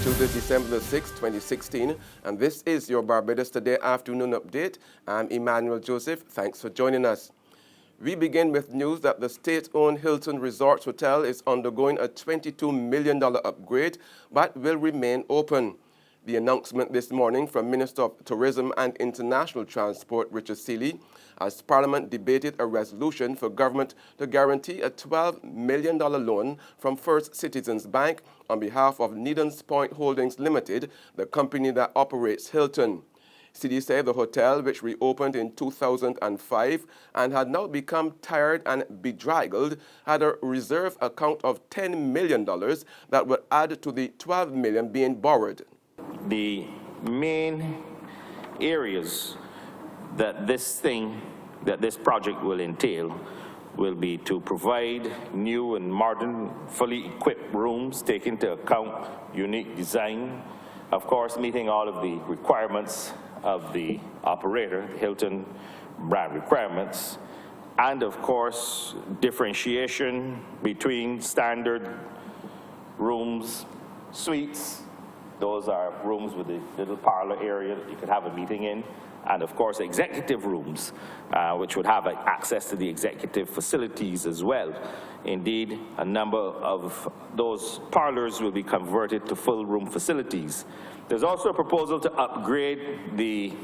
Tuesday, December the 6th, 2016, and this is your Barbados Today afternoon update. I'm Emmanuel Joseph. Thanks for joining us. We begin with news that the state-owned Hilton Resort Hotel is undergoing a $22 million upgrade, but will remain open. The announcement this morning from Minister of Tourism and International Transport, Richard Seeley, as Parliament debated a resolution for government to guarantee a $12 million loan from First Citizens Bank on behalf of Needham's Point Holdings Limited, the company that operates Hilton. Seeley said the hotel, which reopened in 2005 and had now become tired and bedraggled, had a reserve account of $10 million that would add to the $12 million being borrowed. The main areas that this project will entail will be to provide new and modern, fully equipped rooms, take into account unique design, of course meeting all of the requirements of the operator, Hilton brand requirements, and of course differentiation between standard rooms, suites. Those are rooms with a little parlor area that you could have a meeting in, and of course executive rooms, which would have access to the executive facilities as well. Indeed, a number of those parlors will be converted to full room facilities. There's also a proposal to upgrade the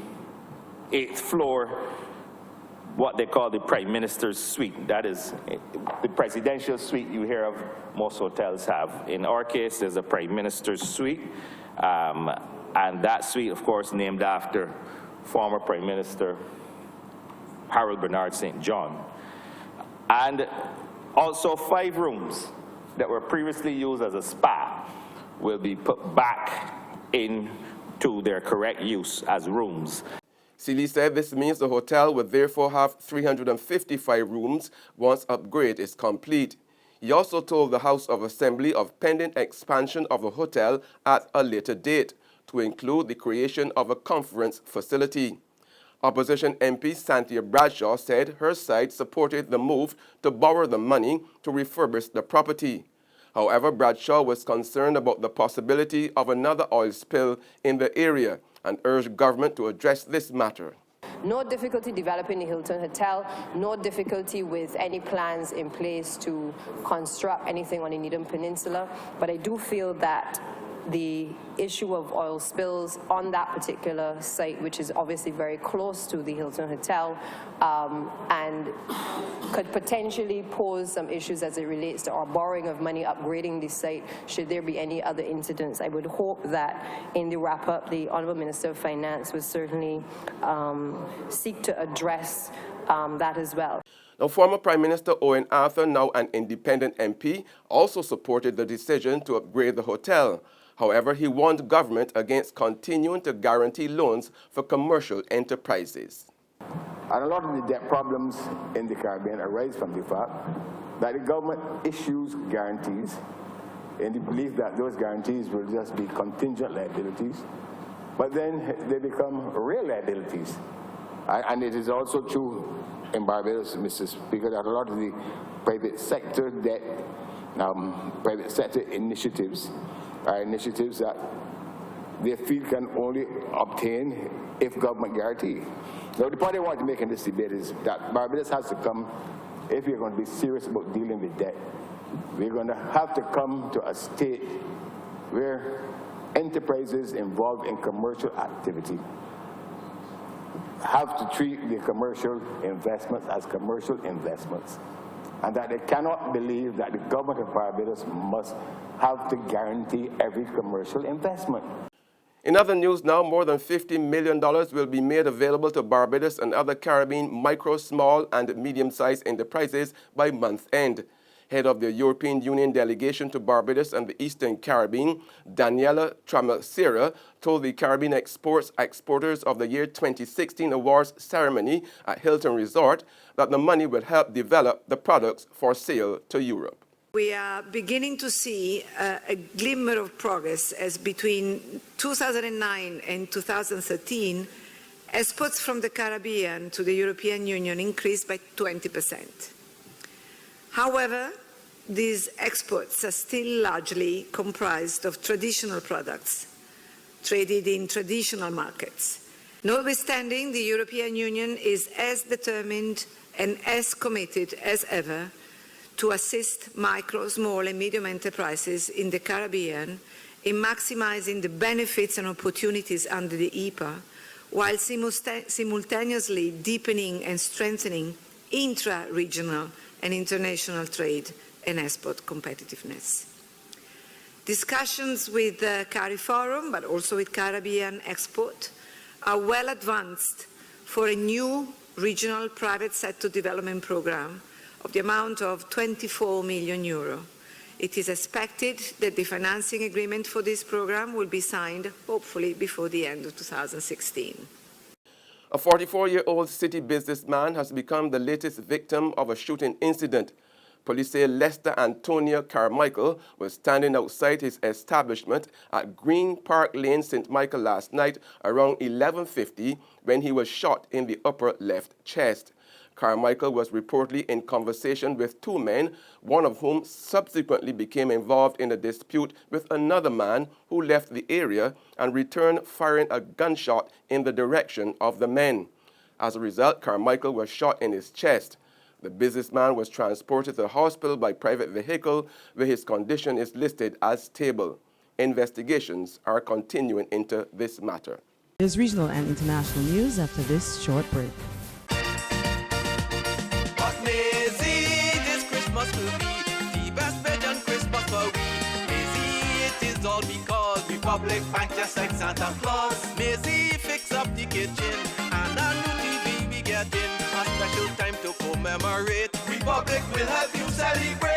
8th floor, what they call the Prime Minister's Suite. That is the presidential suite you hear of most hotels have. In our case, there's a Prime Minister's Suite, and that suite, of course, named after former Prime Minister Harold Bernard St. John. And also 5 rooms that were previously used as a spa will be put back into their correct use as rooms. Seeley said this means the hotel will therefore have 355 rooms once upgrade is complete. He also told the House of Assembly of pending expansion of the hotel at a later date to include the creation of a conference facility. Opposition MP Cynthia Bradshaw said her side supported the move to borrow the money to refurbish the property. However, Bradshaw was concerned about the possibility of another oil spill in the area and urged government to address this matter. No difficulty developing the Hilton Hotel, no difficulty with any plans in place to construct anything on the Needham Peninsula, but I do feel that the issue of oil spills on that particular site, which is obviously very close to the Hilton Hotel, and could potentially pose some issues as it relates to our borrowing of money, upgrading the site, should there be any other incidents. I would hope that in the wrap-up, the Honourable Minister of Finance would certainly seek to address that as well. Now, former Prime Minister Owen Arthur, now an independent MP, also supported the decision to upgrade the hotel. However, he warned government against continuing to guarantee loans for commercial enterprises. And a lot of the debt problems in the Caribbean arise from the fact that the government issues guarantees in the belief that those guarantees will just be contingent liabilities, but then they become real liabilities. And it is also true in Barbados, Mr. Speaker, that a lot of the private sector debt, private sector initiatives are initiatives that they feel can only obtain if government guarantee. Now, the point I want to make in this debate is that Barbados has to come, if we're going to be serious about dealing with debt, we're going to have to come to a state where enterprises involved in commercial activity have to treat the commercial investments as commercial investments, and that they cannot believe that the government of Barbados must have to guarantee every commercial investment. In other news now, more than $50 million will be made available to Barbados and other Caribbean micro, small, and medium-sized enterprises by month end. Head of the European Union delegation to Barbados and the Eastern Caribbean, Daniela Tramasera, told the Caribbean Exporters of the Year 2016 Awards ceremony at Hilton Resort that the money will help develop the products for sale to Europe. We are beginning to see a glimmer of progress as between 2009 and 2013, exports from the Caribbean to the European Union increased by 20%. However, these exports are still largely comprised of traditional products traded in traditional markets. Notwithstanding, the European Union is as determined and as committed as ever to assist micro, small and medium enterprises in the Caribbean in maximizing the benefits and opportunities under the EPA, while simultaneously deepening and strengthening intra-regional and international trade and export competitiveness. Discussions with the CARIFORUM, but also with Caribbean Export, are well advanced for a new regional private sector development programme of the amount of €24 million. It is expected that the financing agreement for this programme will be signed, hopefully, before the end of 2016. A 44-year-old city businessman has become the latest victim of a shooting incident. Police say Lester Antonio Carmichael was standing outside his establishment at Green Park Lane, St. Michael last night around 11:50 when he was shot in the upper left chest. Carmichael was reportedly in conversation with two men, one of whom subsequently became involved in a dispute with another man who left the area and returned firing a gunshot in the direction of the men. As a result, Carmichael was shot in his chest. The businessman was transported to the hospital by private vehicle, where his condition is listed as stable. Investigations are continuing into this matter. There's regional and international news after this short break. This Christmas will be the best Belgian Christmas for we. Maisie, it is all because Republic Bank just like Santa Claus. Maisie, fix up the kitchen and a new TV we get in. A special time to commemorate. Republic will help you celebrate.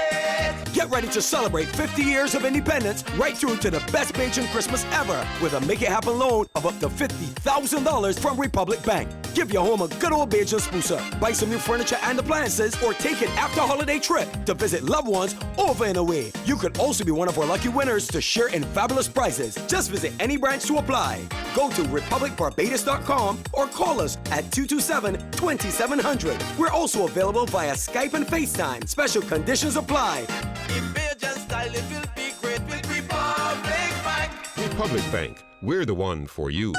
Get ready to celebrate 50 years of independence right through to the best Bajan Christmas ever with a Make It Happen loan of up to $50,000 from Republic Bank. Give your home a good old Bajan spooser, buy some new furniture and appliances, or take an after-holiday trip to visit loved ones over and away. You could also be one of our lucky winners to share in fabulous prizes. Just visit any branch to apply. Go to republicbarbados.com or call us at 227-2700. We're also available via Skype and FaceTime. Special conditions apply. In Bajan style, it will be great with Republic Bank. Republic Bank, we're the one for you.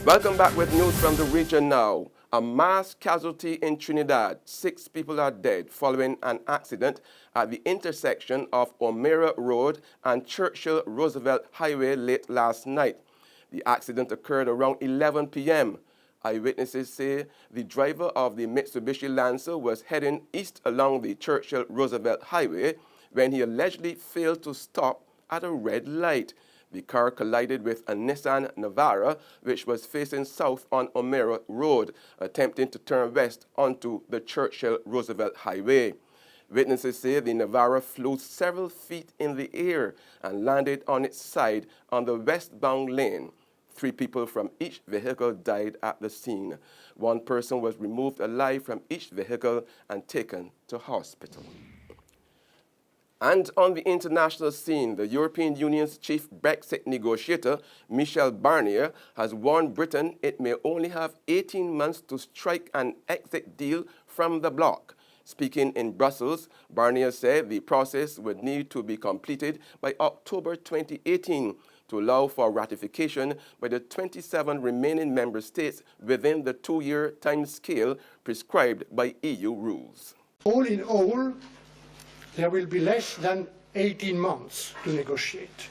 Welcome back with news from the region now. A mass casualty in Trinidad. 6 people are dead following an accident at the intersection of O'Meara Road and Churchill Roosevelt Highway late last night. The accident occurred around 11 p.m. Eyewitnesses say the driver of the Mitsubishi Lancer was heading east along the Churchill Roosevelt Highway when he allegedly failed to stop at a red light. The car collided with a Nissan Navara, which was facing south on O'Meara Road, attempting to turn west onto the Churchill Roosevelt Highway. Witnesses say the Navara flew several feet in the air and landed on its side on the westbound lane. 3 people from each vehicle died at the scene. 1 person was removed alive from each vehicle and taken to hospital. And on the international scene, the European Union's chief Brexit negotiator, Michel Barnier, has warned Britain it may only have 18 months to strike an exit deal from the bloc. Speaking in Brussels, Barnier said the process would need to be completed by October 2018 to allow for ratification by the 27 remaining member states within the 2-year time scale prescribed by EU rules. All in all, there will be less than 18 months to negotiate.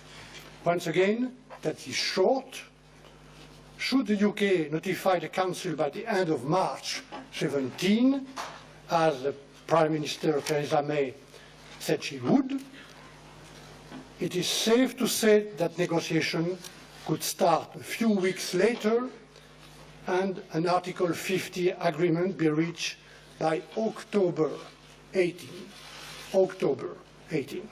Once again, that is short. Should the UK notify the Council by the end of March 17, as Prime Minister Theresa May said she would, it is safe to say that negotiation could start a few weeks later and an Article 50 agreement be reached by October 18. October 18.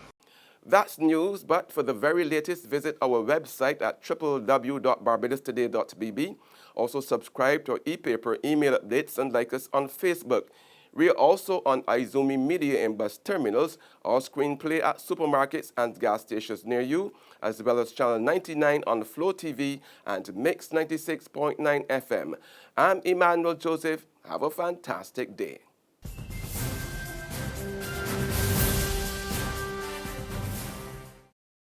That's news, but for the very latest, visit our website at www.barbadostoday.bb. Also subscribe to our e-paper email updates and like us on Facebook. We are also on Izumi Media in bus terminals, or screenplay at supermarkets and gas stations near you, as well as Channel 99 on Flow TV and Mix 96.9 FM. I'm Emmanuel Joseph. Have a fantastic day.